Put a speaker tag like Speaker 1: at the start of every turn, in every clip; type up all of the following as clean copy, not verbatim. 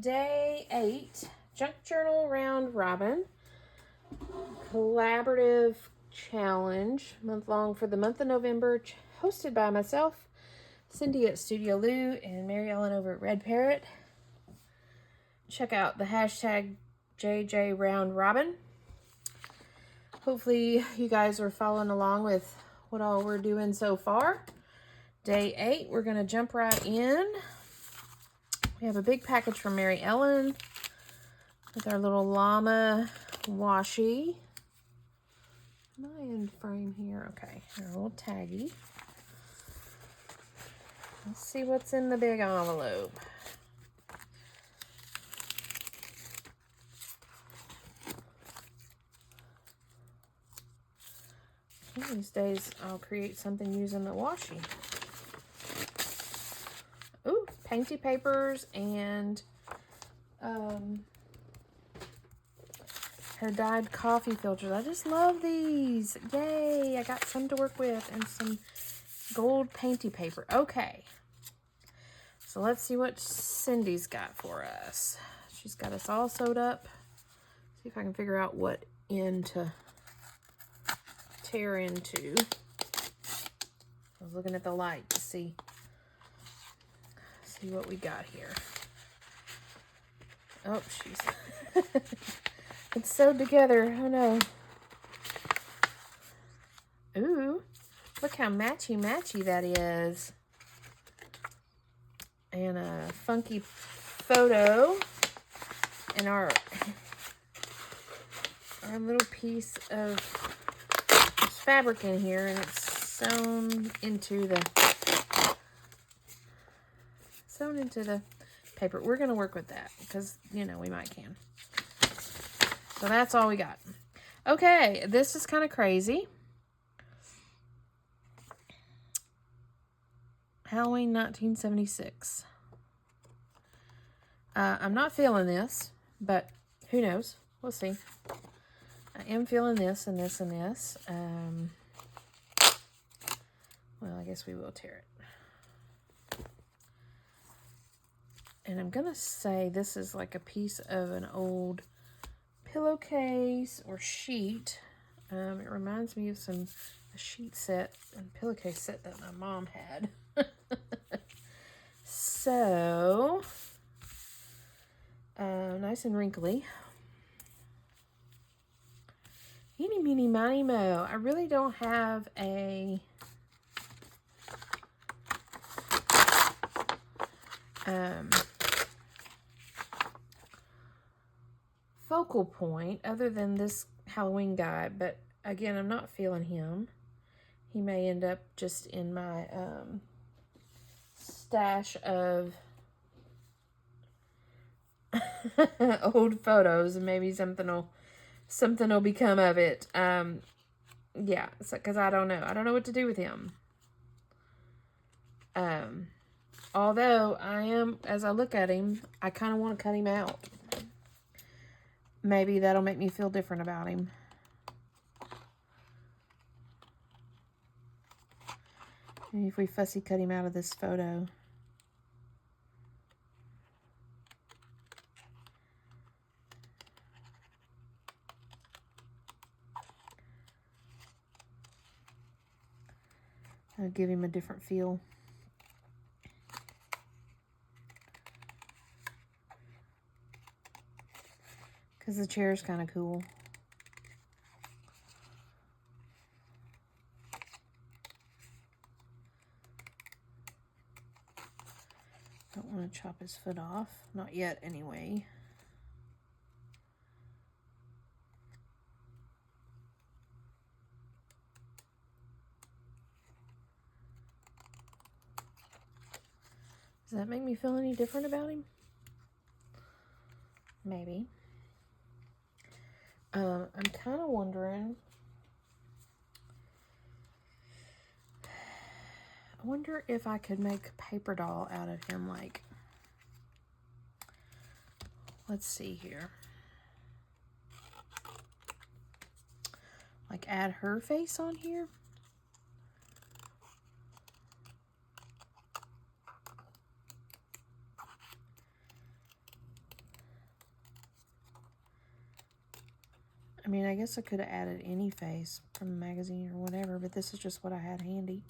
Speaker 1: day 8, Junk Journal Round Robin, collaborative challenge, month-long for the month of November, hosted by myself, Cindy at Studio Lou, and Mary Ellen over at Red Parrot. Check out the hashtag JJ Round Robin. Hopefully you guys are following along with what all we're doing so far. Day 8, we're going to jump right in. We have a big package from Mary Ellen with our little llama washi. Am I in frame here? Okay, a little taggy. Let's see what's in the big envelope. One of these days I'll create something using the washi. Ooh, painty papers and her dyed coffee filters. I just love these. Yay, I got some to work with and some gold painty paper. Okay, so let's see what Cindy's got for us. She's got us all sewed up. See if I can figure out what end to tear into. I was looking at the light to see what we got here. Oh, she's it's sewed together. Oh no. Ooh, look how matchy that is. And a funky photo and our little piece of fabric in here, and it's sewn into the paper. We're gonna work with that because, you know, we might can. So that's all we got. Okay, this is kind of crazy. Halloween 1976. I'm not feeling this, but who knows? We'll see. I am feeling this and this and this. Well, I guess we will tear it. And I'm going to say this is like a piece of an old pillowcase or sheet. It reminds me of a sheet set and pillowcase set that my mom had. So, nice and wrinkly. Eeny, meeny, miny, mo. I really don't have a focal point other than this Halloween guy, but again, I'm not feeling him. He may end up just in my stash of old photos, and maybe something will become of it. Yeah, because I don't know what to do with him. Although as I look at him, I kind of want to cut him out. Maybe that'll make me feel different about him. Maybe if we fussy cut him out of this photo. I'll give him a different feel. Because the chair is kind of cool. Don't want to chop his foot off. Not yet, anyway. Does that make me feel any different about him? Maybe. I'm kind of wondering. I wonder if I could make a paper doll out of him, like, let's see here. Like add her face on here. mean, I guess I could have added any face from a magazine or whatever, but this is just what I had handy.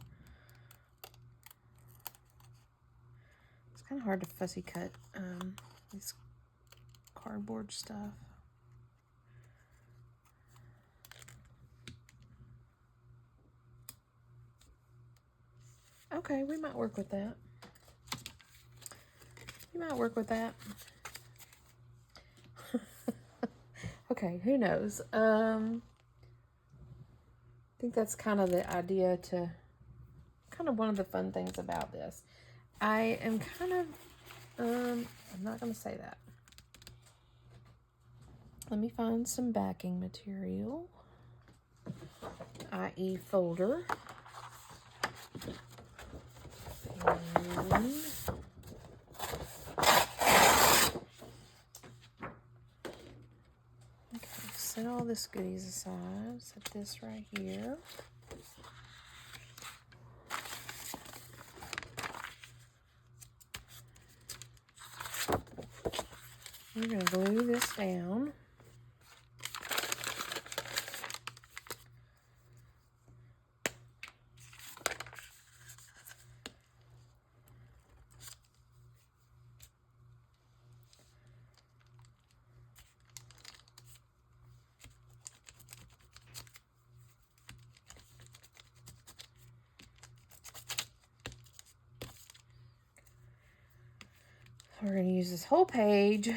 Speaker 1: It's kind of hard to fussy cut this cardboard stuff. Okay, we might work with that. We might work with that. Okay, who knows? I think that's kind of the idea to, kind of one of the fun things about this. I am kind of, I'm not going to say that. Let me find some backing material, i.e. folder. And set all this goodies aside. Set this right here. We're going to glue this down. We're going to use this whole page,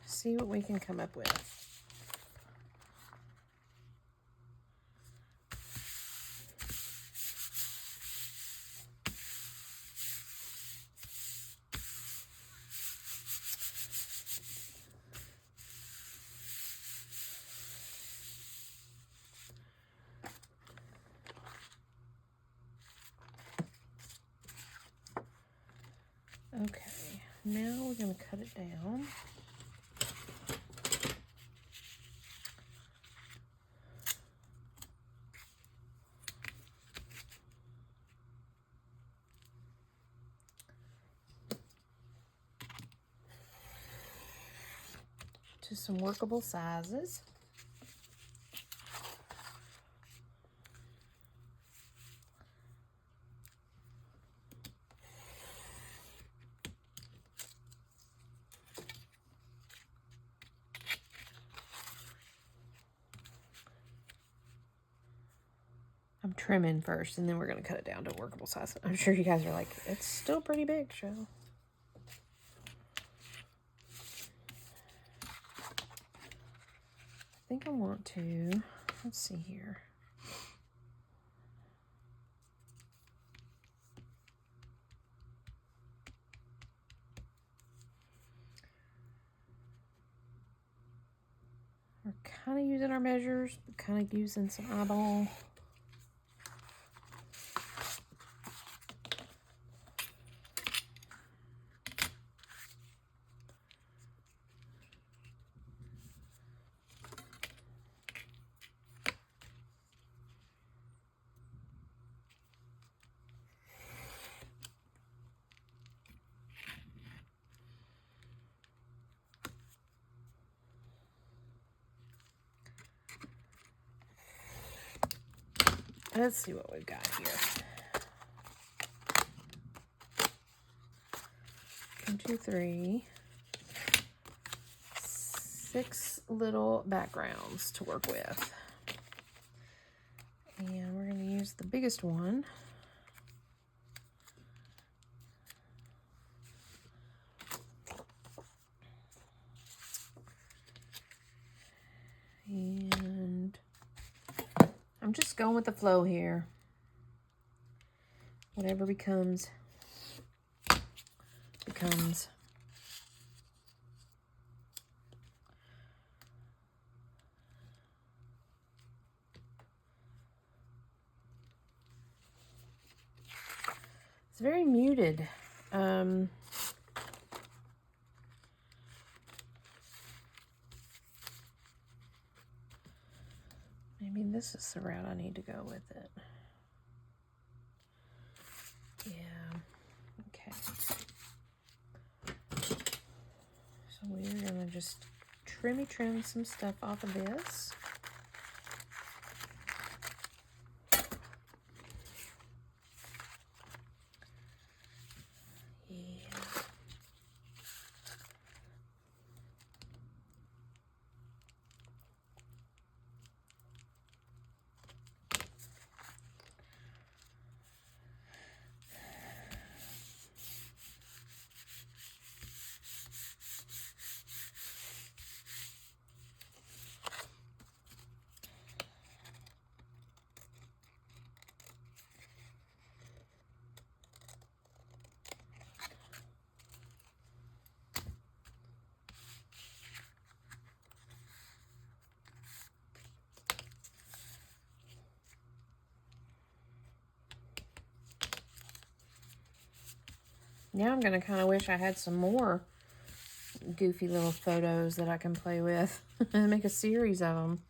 Speaker 1: see what we can come up with. Okay, now we're going to cut it down. To some workable sizes. I'm trimming first, and then we're going to cut it down to a workable size. I'm sure you guys are like, it's still pretty big, Cheryl. I think I want to, let's see here. We're kind of using our measures, but kind of using some eyeball. Let's see what we've got here. 1, 2, 3, 6 little backgrounds to work with. And we're going to use the biggest one. And I'm just going with the flow here. Whatever becomes, becomes. It's very muted. Maybe this is the route I need to go with it. Yeah, okay. So we're gonna just trim some stuff off of this. Now I'm going to kind of wish I had some more goofy little photos that I can play with and make a series of them.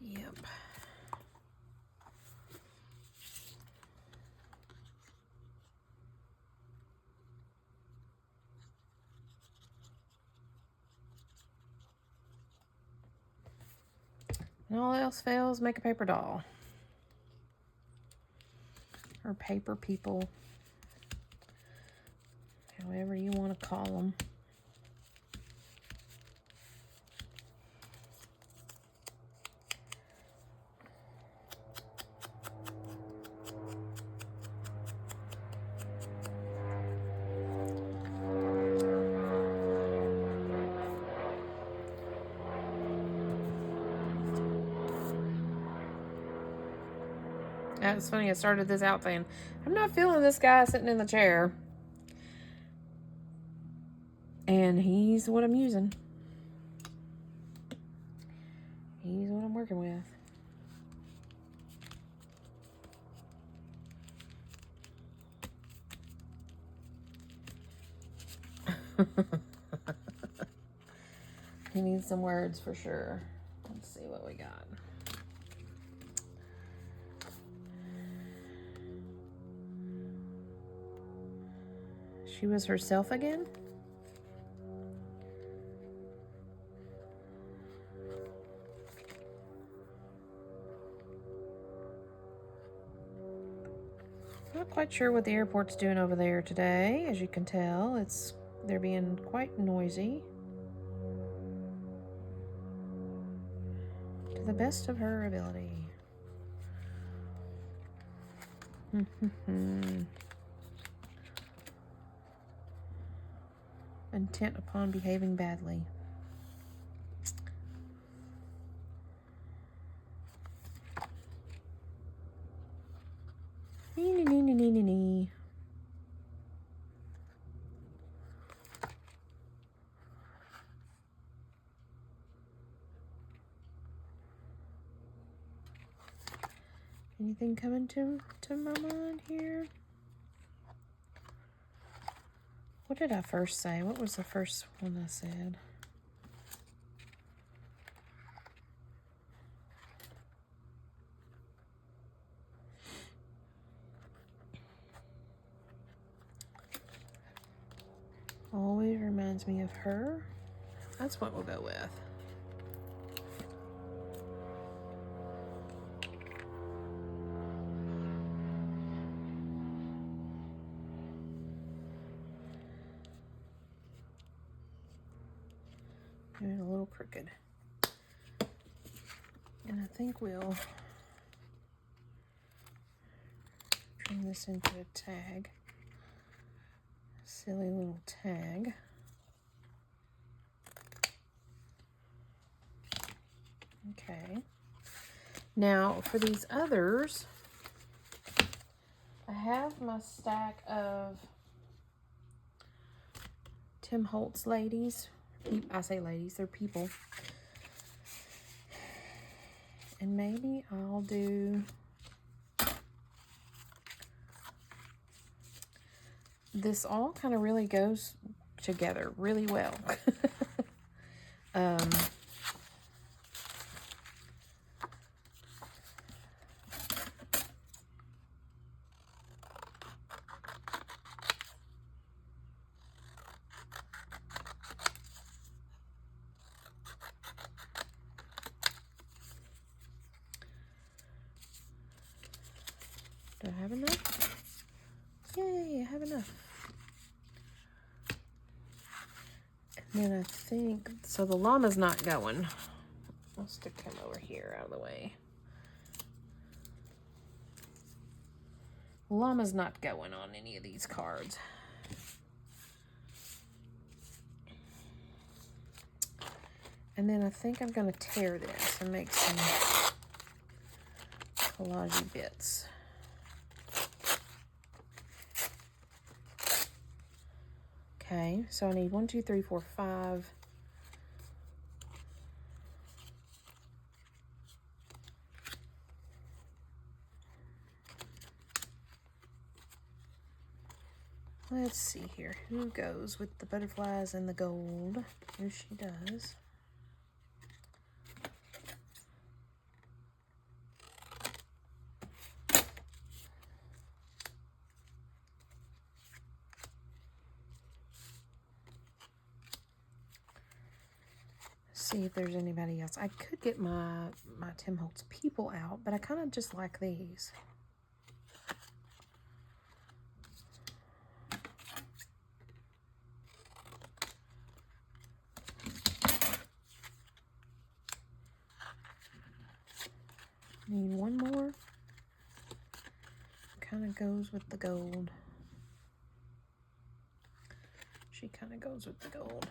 Speaker 1: Yep. And all else fails, make a paper doll. Or paper people. However you want to call them. It's funny, I started this out saying, I'm not feeling this guy sitting in the chair. And he's what I'm using. He's what I'm working with. He needs some words for sure. Let's see what we got. She was herself again? Not quite sure what the airport's doing over there today. As you can tell, they're being quite noisy. To the best of her ability. Intent upon behaving badly. Nee. Anything coming to my mind here? What did I first say? What was the first one I said? Always reminds me of her. That's what we'll go with. Maybe a little crooked. And I think we'll turn this into a tag. Silly little tag. Okay. Now for these others, I have my stack of Tim Holtz ladies. I say ladies, they're people. And maybe I'll do this. All kind of really goes together really well. Do I have enough? Yay, I have enough. And then I think, so the llama's not going. I'll stick him over here out of the way. Llama's not going on any of these cards. And then I think I'm going to tear this and make some collage bits. Okay, so I need 1, 2, 3, 4, 5. Let's see here. Who goes with the butterflies and the gold? Here she does. See if there's anybody else. I could get my Tim Holtz people out, but I kind of just like these. Need one more. Kind of goes with the gold. She kind of goes with the gold.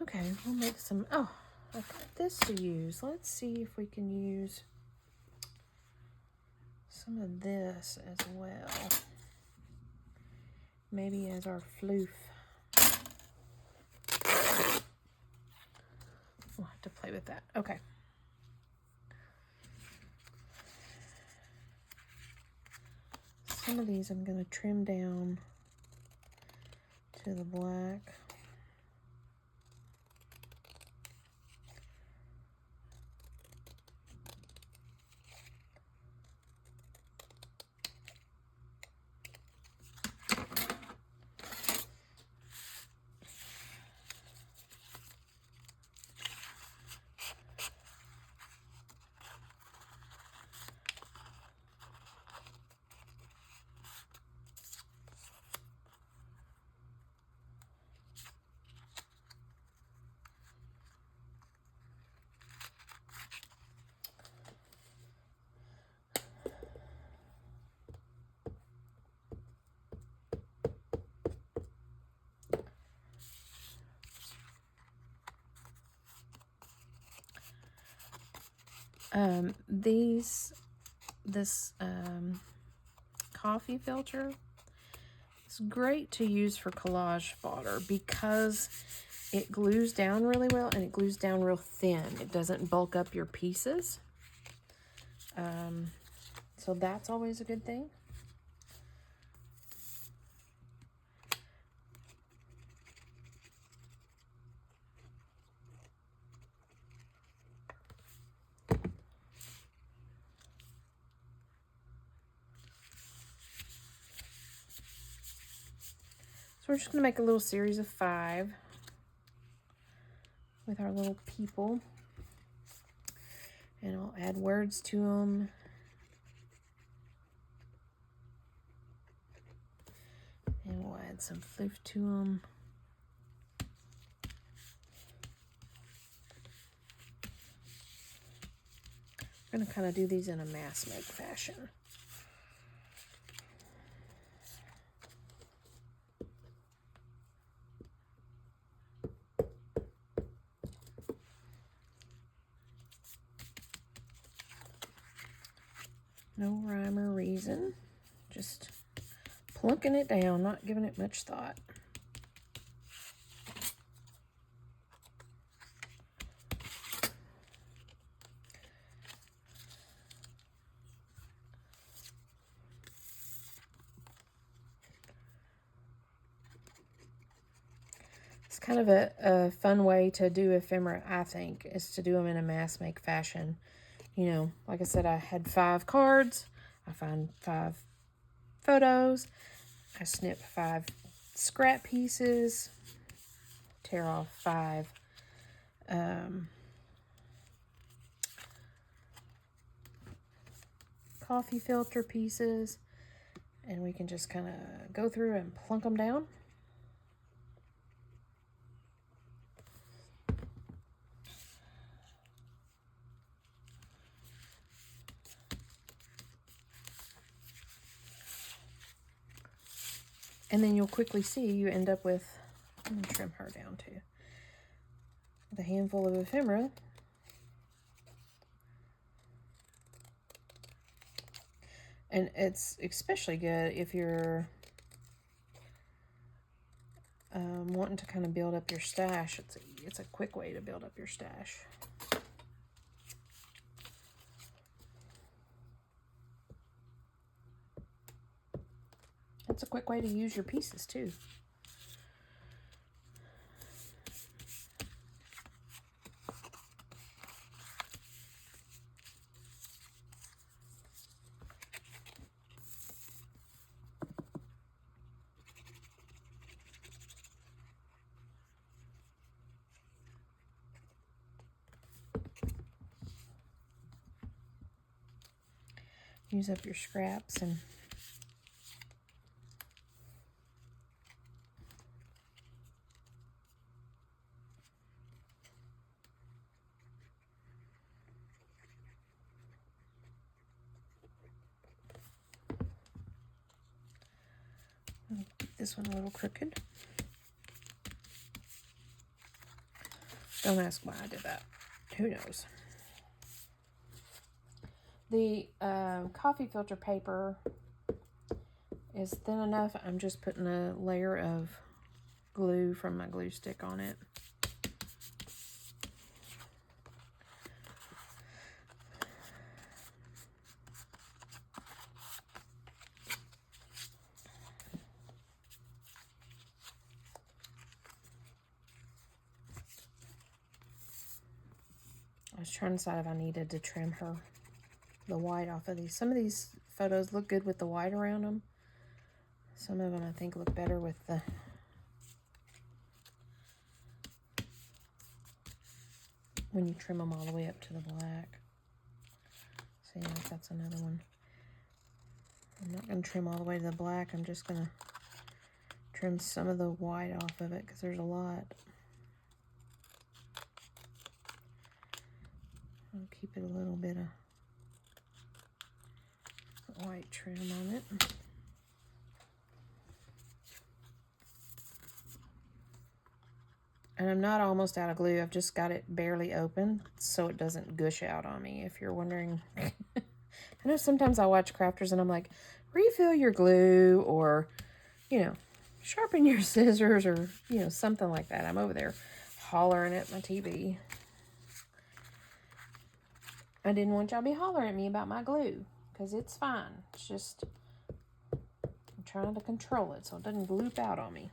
Speaker 1: Okay, we'll make some, oh, I've got this to use. Let's see if we can use some of this as well. Maybe as our floof. We'll have to play with that. Okay. Some of these I'm going to trim down to the black. This coffee filter is great to use for collage fodder because it glues down really well and it glues down real thin. It doesn't bulk up your pieces. So that's always a good thing. So we're just going to make a little series of 5 with our little people. And I'll add words to them. And we'll add some floof to them. I'm going to kind of do these in a mass make fashion. No rhyme or reason, just plunking it down, not giving it much thought. It's kind of a fun way to do ephemera, I think, is to do them in a mass make fashion. You know, like I said, I had 5 cards. I find 5 photos. I snip 5 scrap pieces. tear off 5 coffee filter pieces, and we can just kind of go through and plunk them down. And then you'll quickly see you end up with, I'm going to trim her down too, with a handful of ephemera. And it's especially good if you're wanting to kind of build up your stash. It's a quick way to build up your stash. It's a quick way to use your pieces too. Use up your scraps and keep this one a little crooked. Don't ask why I did that. Who knows? The coffee filter paper is thin enough. I'm just putting a layer of glue from my glue stick on it. I was trying to decide if I needed to trim the white off of these. Some of these photos look good with the white around them. Some of them I think look better with the when you trim them all the way up to the black. See, if that's another one. I'm not going to trim all the way to the black. I'm just going to trim some of the white off of it because there's a lot. I'll keep it a little bit of white trim on it. And I'm not almost out of glue. I've just got it barely open so it doesn't gush out on me, if you're wondering. I know sometimes I watch crafters and I'm like, refill your glue, or, you know, sharpen your scissors, or, you know, something like that. I'm over there hollering at my TV. I didn't want y'all to be hollering at me about my glue, because it's fine. It's just, I'm trying to control it so it doesn't gloop out on me.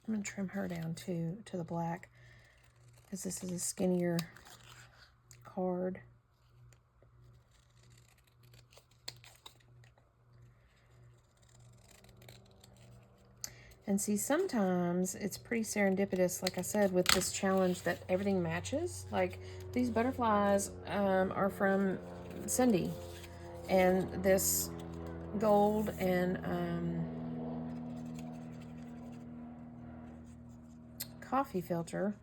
Speaker 1: I'm going to trim her down too, to the black, because this is a skinnier card. And see, sometimes it's pretty serendipitous, like I said, with this challenge, that everything matches. Like, these butterflies are from Cindy, and this gold and coffee filter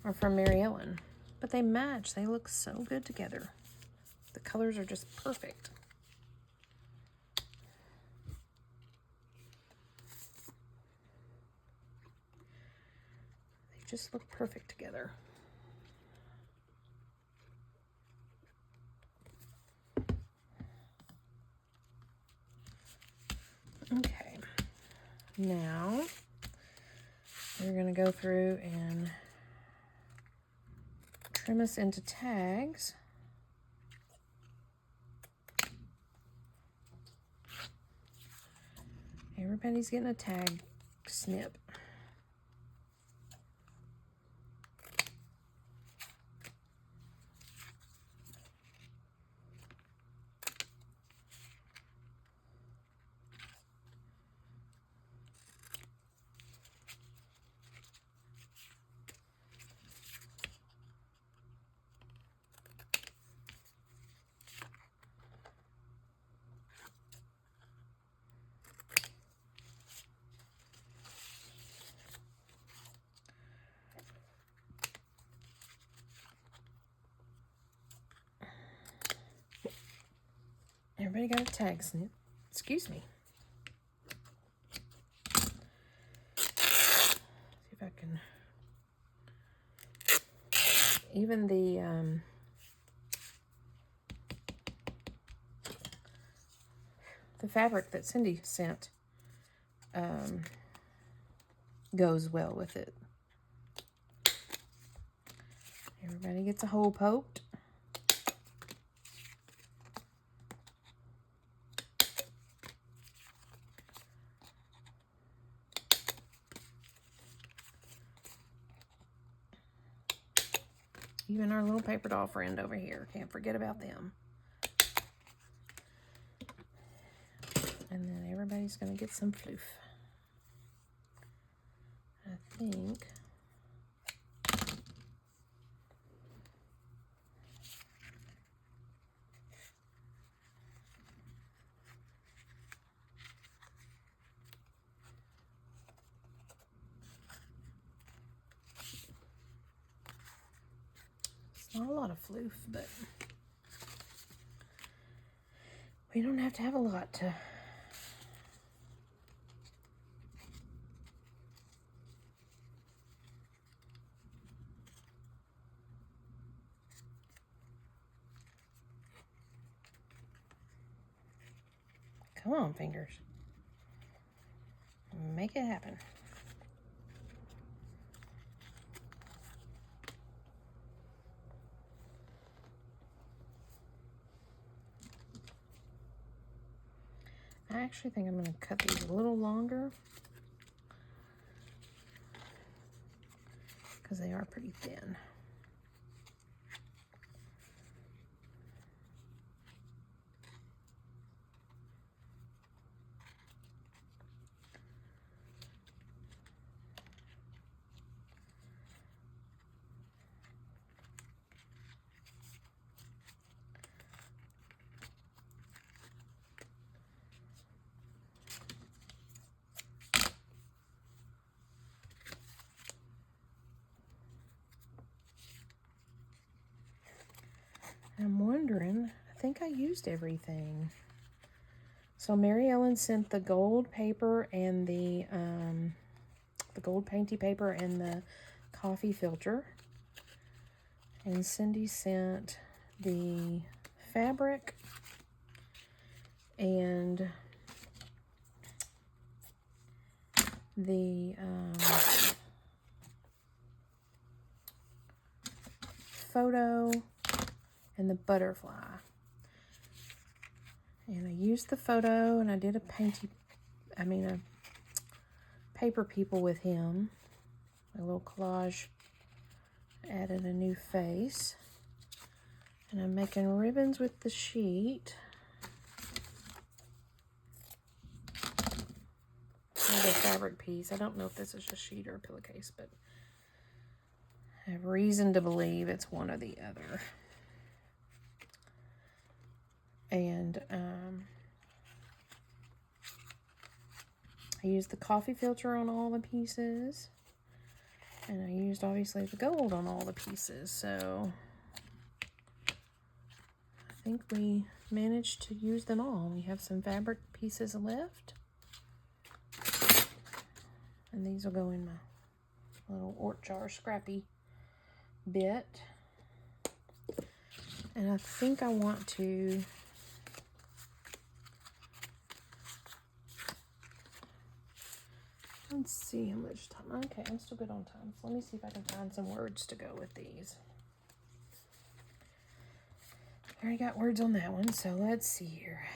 Speaker 1: are from Mary Ellen. But they match. They look so good together. The colors are just perfect. They just look perfect together. Okay. Now, we're going to go through and trim us into tags. Everybody's getting a tag snip. Everybody got a tag snip. Excuse me. See if I can. Even the fabric that Cindy sent goes well with it. Everybody gets a hole poked. Even our little paper doll friend over here. Can't forget about them. And then everybody's going to get some floof. I think. It's not a lot of floof, but we don't have to have a lot to. Come on, fingers. Make it happen. I actually think I'm going to cut these a little longer because they are pretty thin. I'm wondering, I think I used everything. So Mary Ellen sent the gold paper and the gold painty paper and the coffee filter. And Cindy sent the fabric and the photo and the butterfly. And I used the photo and I did a paper people with him. A little collage. Added a new face. And I'm making ribbons with the sheet. Or the fabric piece. I don't know if this is a sheet or a pillowcase, but I have reason to believe it's one or the other. And I used the coffee filter on all the pieces. And I used, obviously, the gold on all the pieces. So I think we managed to use them all. We have some fabric pieces left. And these will go in my little Ort jar scrappy bit. And I think I want to let's see how much time. Okay, I'm still good on time. So let me see if I can find some words to go with these. I already got words on that one, so let's see here.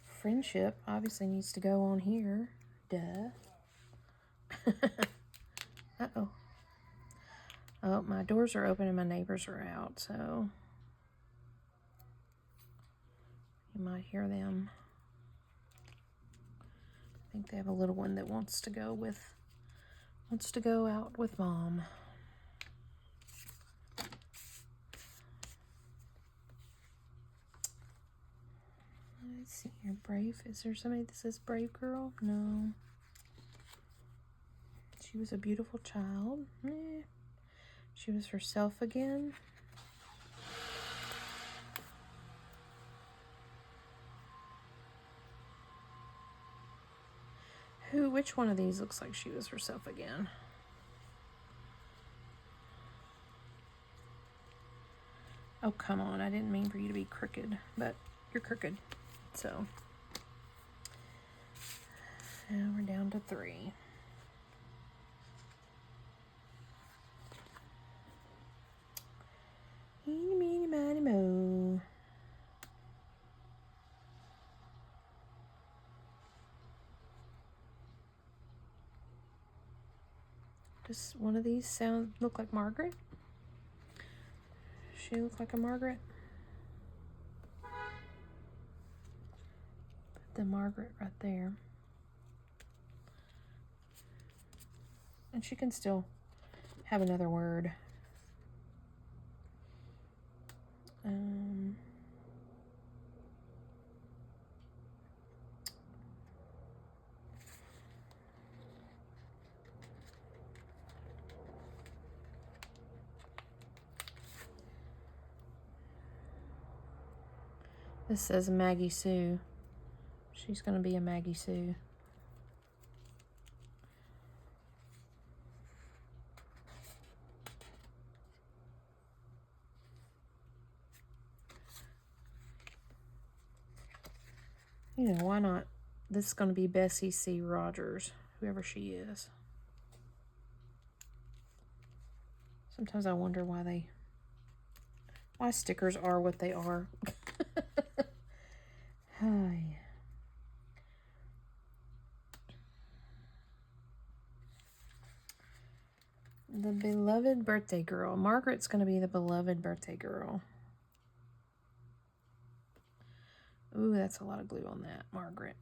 Speaker 1: Friendship obviously needs to go on here. Duh. Uh-oh. Oh, my doors are open and my neighbors are out, so you might hear them. I think they have a little one that wants to go out with mom. Let's see here, Brave. Is there somebody that says Brave Girl? No. She was a beautiful child. She was herself again. Which one of these looks like she was herself again? Oh, come on. I didn't mean for you to be crooked, but you're crooked. So, now we're down to 3. Eeny, meeny, miny, moe. Does one of these look like Margaret? She look like a Margaret? Put the Margaret right there. And she can still have another word. This says Maggie Sue. She's going to be a Maggie Sue. You know, why not? This is going to be Bessie C. Rogers, whoever she is. Sometimes I wonder why stickers are what they are. Hi. The beloved birthday girl. Margaret's going to be the beloved birthday girl. Ooh, that's a lot of glue on that, Margaret.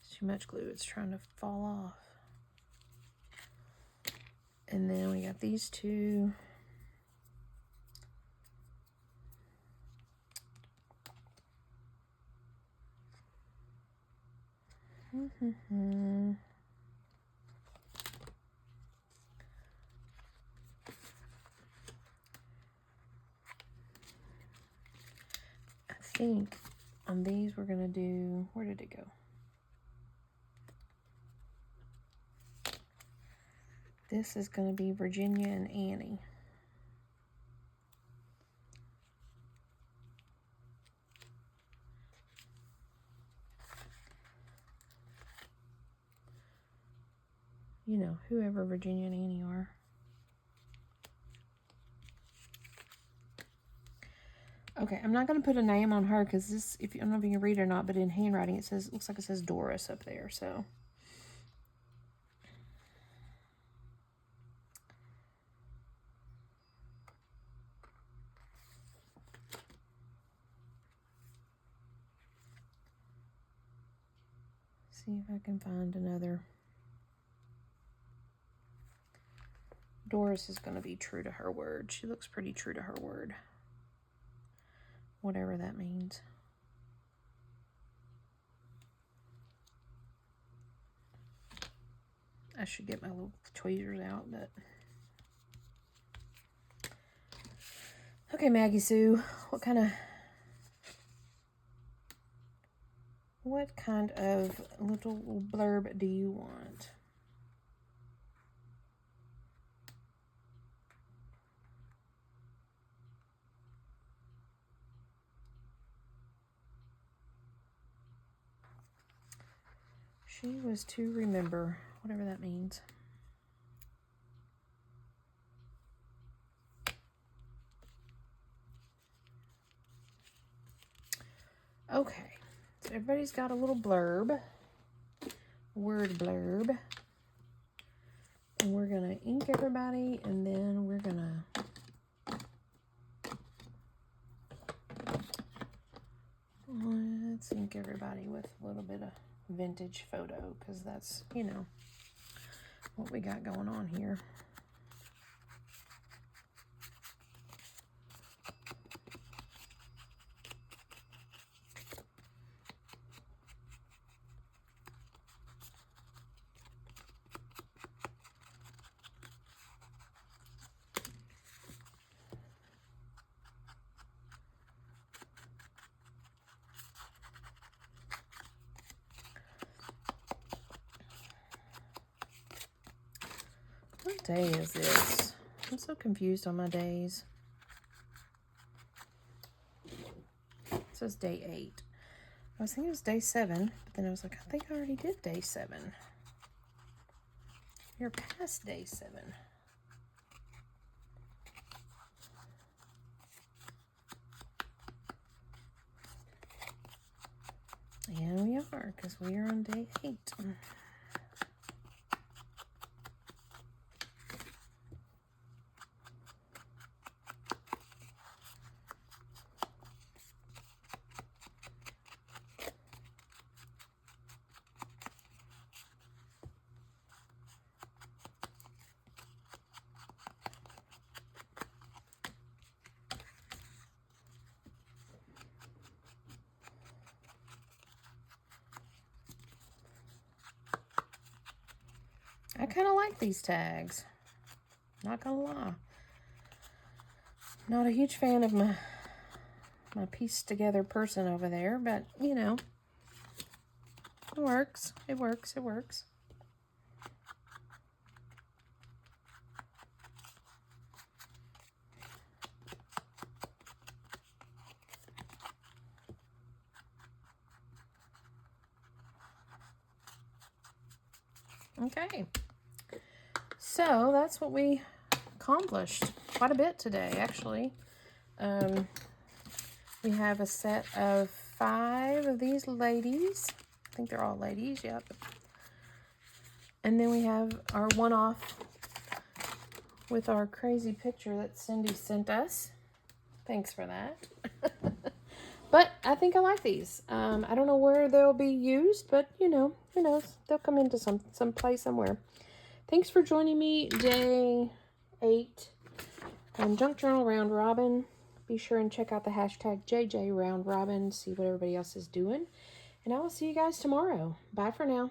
Speaker 1: It's too much glue. It's trying to fall off. And then we got these two. I think on these we're going to do, where did it go? This is going to be Virginia and Annie. You know, whoever Virginia and Annie are. Okay, I'm not going to put a name on her because this, I don't know if you can read it or not, but in handwriting it says, looks like it says Doris up there, so. See if I can find another. Doris is going to be true to her word. She looks pretty true to her word. Whatever that means. I should get my little tweezers out, but. Okay, Maggie Sue, what kind of little blurb do you want? She was to remember, whatever that means. Okay, so everybody's got a little blurb, word blurb. And we're going to ink everybody, and then we're going to, let's ink everybody with a little bit of vintage photo, because that's, you know, what we got going on here. day is this? I'm so confused on my days. It says day 8. I was thinking it was day 7, but then I was like, I think I already did day 7. You're past day 7. And we are, because we are on day 8. I kind of like these tags. Not gonna lie. Not a huge fan of my pieced together person over there, but you know, it works. It works. It works. Okay. So that's what we accomplished. Quite a bit today, actually. We have a set of 5 of these ladies. I think they're all ladies, yep. And then we have our one-off with our crazy picture that Cindy sent us. Thanks for that. But I think I like these. I don't know where they'll be used, but you know, who knows? They'll come into some place somewhere. Thanks for joining me, day 8 on Junk Journal Round Robin. Be sure and check out the hashtag JJ Round Robin, see what everybody else is doing. And I will see you guys tomorrow. Bye for now.